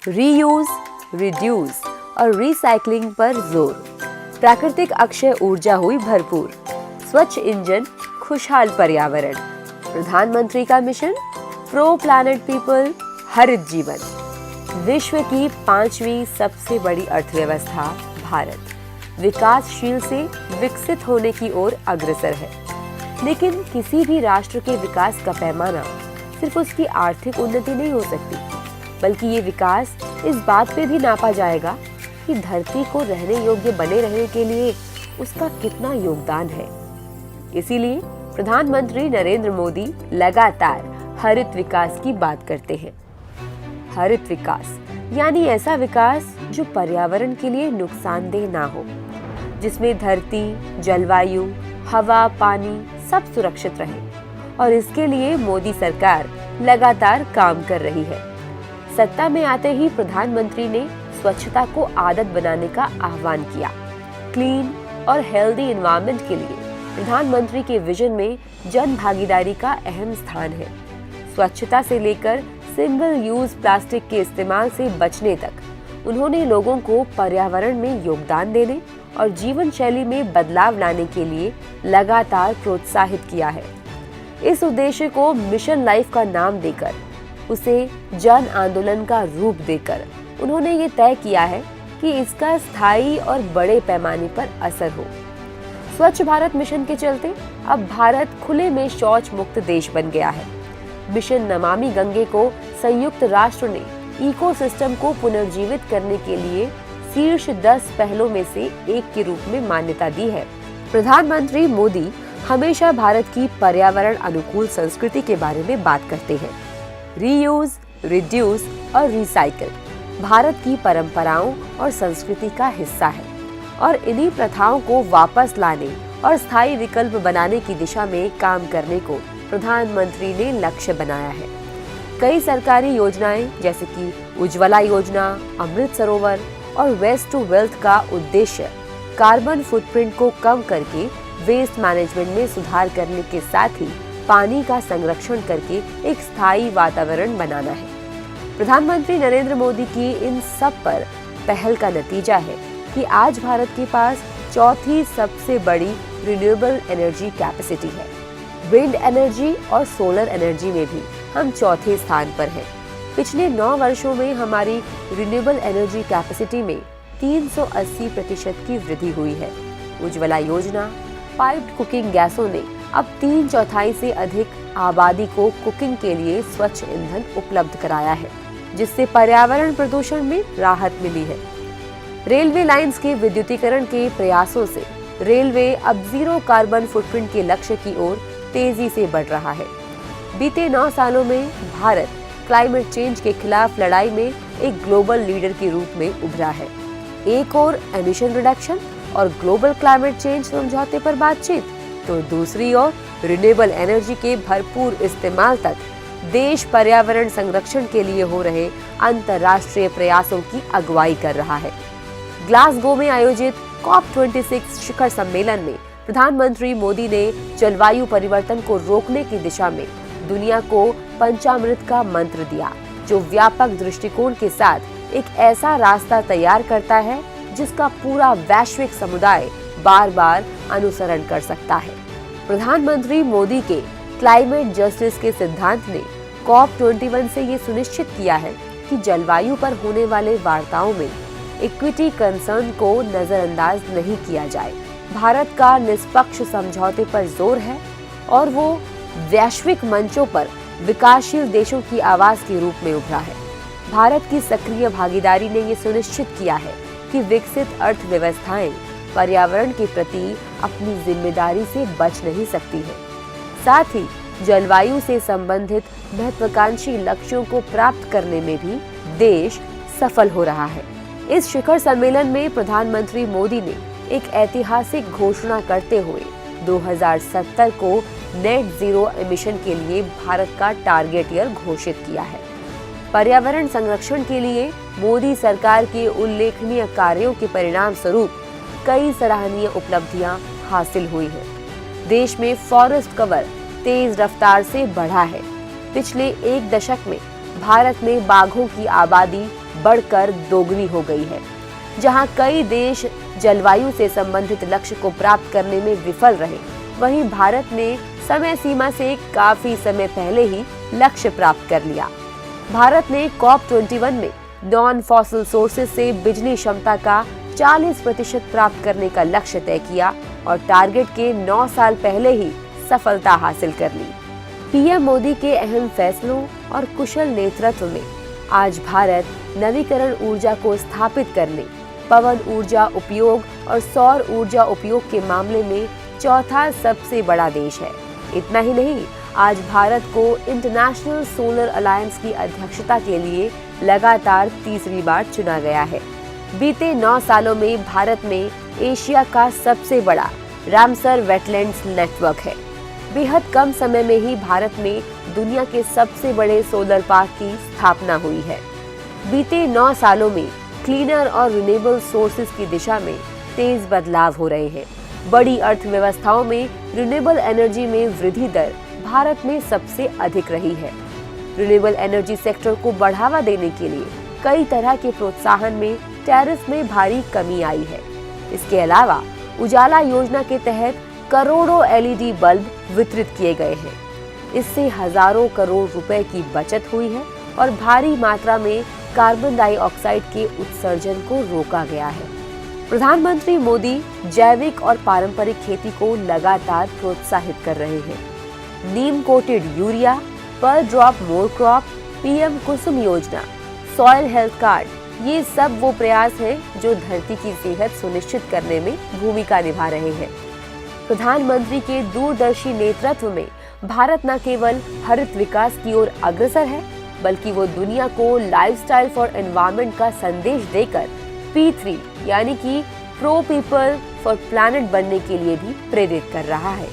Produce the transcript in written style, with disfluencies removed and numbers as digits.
Reuse, reduce और recycling पर जोर। प्राकृतिक अक्षय ऊर्जा हुई भरपूर। स्वच्छ इंजन, खुशहाल पर्यावरण। प्रधानमंत्री का मिशन, प्रो प्लैनेट पीपल, हरित जीवन। विश्व की 5वीं सबसे बड़ी अर्थव्यवस्था भारत विकासशील से विकसित होने की ओर अग्रसर है। लेकिन किसी भी राष्ट्र के विकास का पैमाना सिर्फ उसकी आर्थिक उन्नति नहीं हो सकती, बल्कि ये विकास इस बात पे भी नापा जाएगा कि धरती को रहने योग्य बने रहने के लिए उसका कितना योगदान है। इसीलिए प्रधानमंत्री नरेंद्र मोदी लगातार हरित विकास की बात करते हैं। हरित विकास यानी ऐसा विकास जो पर्यावरण के लिए नुकसानदेह ना हो, जिसमें धरती, जलवायु, हवा, पानी सब सुरक्षित रहे। और इसके लिए मोदी सरकार लगातार काम कर रही है। सत्ता में आते ही प्रधानमंत्री ने स्वच्छता को आदत बनाने का आह्वान किया। क्लीन और हेल्दी एनवायरनमेंट के लिए प्रधानमंत्री के विजन में जन भागीदारी का अहम स्थान है। स्वच्छता से लेकर सिंगल यूज प्लास्टिक के इस्तेमाल से बचने तक उन्होंने लोगों को पर्यावरण में योगदान देने और जीवन शैली में बदलाव लाने के लिए लगातार प्रोत्साहित किया है। इस उद्देश्य को मिशन लाइफ का नाम देकर, उसे जन आंदोलन का रूप देकर उन्होंने ये तय किया है कि इसका स्थायी और बड़े पैमाने पर असर हो। स्वच्छ भारत मिशन के चलते अब भारत खुले में शौच मुक्त देश बन गया है। मिशन नमामि गंगे को संयुक्त राष्ट्र ने इकोसिस्टम को पुनर्जीवित करने के लिए शीर्ष 10 पहलों में से एक के रूप में मान्यता दी है। प्रधानमंत्री मोदी हमेशा भारत की पर्यावरण अनुकूल संस्कृति के बारे में बात करते हैं। रीयूज, रिड्यूस और रिसाइकल भारत की परंपराओं और संस्कृति का हिस्सा है और इन्हीं प्रथाओं को वापस लाने और स्थायी विकल्प बनाने की दिशा में काम करने को प्रधानमंत्री ने लक्ष्य बनाया है। कई सरकारी योजनाएं जैसे कि उज्ज्वला योजना, अमृत सरोवर और वेस्ट टू वेल्थ का उद्देश्य कार्बन फुटप्रिंट को कम करके वेस्ट मैनेजमेंट में सुधार करने के साथ ही पानी का संरक्षण करके एक स्थायी वातावरण बनाना है। प्रधानमंत्री नरेंद्र मोदी की इन सब पर पहल का नतीजा है कि आज भारत के पास चौथी सबसे बड़ी रिन्यूएबल एनर्जी कैपेसिटी है। विंड एनर्जी और सोलर एनर्जी में भी हम चौथे स्थान पर हैं। पिछले 9 वर्षों में हमारी रिन्यूएबल एनर्जी कैपेसिटी में 380% की वृद्धि हुई है। उज्ज्वला योजना, पाइप्ड कुकिंग गैसों ने अब 3/4 से अधिक आबादी को कुकिंग के लिए स्वच्छ ईंधन उपलब्ध कराया है, जिससे पर्यावरण प्रदूषण में राहत मिली है। रेलवे लाइंस के विद्युतीकरण के प्रयासों से रेलवे अब जीरो कार्बन फुटप्रिंट के लक्ष्य की ओर तेजी से बढ़ रहा है। बीते 9 सालों में भारत क्लाइमेट चेंज के खिलाफ लड़ाई में एक ग्लोबल लीडर के रूप में उभरा है। एक और एमिशन रिडक्शन और ग्लोबल क्लाइमेट चेंज समझौते पर बातचीत, तो दूसरी ओर रिन्यूएबल एनर्जी के भरपूर इस्तेमाल तक देश पर्यावरण संरक्षण के लिए हो रहे अंतर्राष्ट्रीय प्रयासों की अगुवाई कर रहा है। ग्लासगो में आयोजित COP26 शिखर सम्मेलन में प्रधानमंत्री मोदी ने जलवायु परिवर्तन को रोकने की दिशा में दुनिया को पंचामृत का मंत्र दिया, जो व्यापक दृष्टिकोण के साथ एक ऐसा रास्ता तैयार करता है जिसका पूरा वैश्विक समुदाय बार बार अनुसरण कर सकता है। प्रधानमंत्री मोदी के क्लाइमेट जस्टिस के सिद्धांत ने COP21 से ये सुनिश्चित किया है कि जलवायु पर होने वाले वार्ताओं में इक्विटी कंसर्न को नजरअंदाज नहीं किया जाए। भारत का निष्पक्ष समझौते पर जोर है और वो वैश्विक मंचों पर विकासशील देशों की आवाज के रूप में उभरा है। भारत की सक्रिय भागीदारी ने ये सुनिश्चित किया है कि विकसित अर्थव्यवस्थाएं पर्यावरण के प्रति अपनी जिम्मेदारी से बच नहीं सकती है। साथ ही जलवायु से संबंधित महत्वाकांक्षी लक्ष्यों को प्राप्त करने में भी देश सफल हो रहा है। इस शिखर सम्मेलन में प्रधानमंत्री मोदी ने एक ऐतिहासिक घोषणा करते हुए 2070 को नेट जीरो एमिशन के लिए भारत का टारगेट ईयर घोषित किया है। पर्यावरण संरक्षण के लिए मोदी सरकार के उल्लेखनीय कार्यों के परिणाम स्वरूप कई सराहनीय उपलब्धियां हासिल हुई हैं। देश में फॉरेस्ट कवर तेज रफ्तार से बढ़ा है। पिछले 1 दशक में भारत में बाघों की आबादी बढ़कर दोगुनी हो गई है। जहां कई देश जलवायु से संबंधित लक्ष्य को प्राप्त करने में विफल रहे, वहीं भारत ने समय सीमा से काफी समय पहले ही लक्ष्य प्राप्त कर लिया। भारत ने COP21 में नॉन फॉसिल सोर्सेज से बिजली क्षमता का 40% प्राप्त करने का लक्ष्य तय किया और टारगेट के 9 साल पहले ही सफलता हासिल कर ली। पीएम मोदी के अहम फैसलों और कुशल नेतृत्व में आज भारत नवीकरण ऊर्जा को स्थापित करने, पवन ऊर्जा उपयोग और सौर ऊर्जा उपयोग के मामले में चौथा सबसे बड़ा देश है। इतना ही नहीं, आज भारत को इंटरनेशनल सोलर अलायंस की अध्यक्षता के लिए लगातार तीसरी बार चुना गया है। बीते 9 सालों में भारत में एशिया का सबसे बड़ा रामसर वेटलैंड्स नेटवर्क है। बेहद कम समय में ही भारत में दुनिया के सबसे बड़े सोलर पार्क की स्थापना हुई है। बीते 9 सालों में क्लीनर और रिन्यूएबल सोर्सेज की दिशा में तेज बदलाव हो रहे हैं। बड़ी अर्थव्यवस्थाओं में रिन्यूएबल एनर्जी में वृद्धि दर भारत में सबसे अधिक रही है। रिन्यूएबल एनर्जी सेक्टर को बढ़ावा देने के लिए कई तरह के प्रोत्साहन में टैरिफ में भारी कमी आई है। इसके अलावा उजाला योजना के तहत करोड़ों LED बल्ब वितरित किए गए हैं। इससे हजारों करोड़ रुपए की बचत हुई है और भारी मात्रा में कार्बन डाइऑक्साइड के उत्सर्जन को रोका गया है। प्रधानमंत्री मोदी जैविक और पारंपरिक खेती को लगातार प्रोत्साहित कर रहे हैं। नीम कोटेड यूरिया, पर ड्रॉप मोर क्रॉप, PM कुसुम योजना, सॉइल हेल्थ कार्ड, ये सब वो प्रयास हैं जो धरती की सेहत सुनिश्चित करने में भूमिका निभा रहे हैं। प्रधानमंत्री के दूरदर्शी नेतृत्व में भारत न केवल हरित विकास की ओर अग्रसर है, बल्कि वो दुनिया को लाइफस्टाइल फॉर एनवायरनमेंट का संदेश देकर P3 यानी कि प्रो पीपल फॉर प्लैनेट बनने के लिए भी प्रेरित कर रहा है।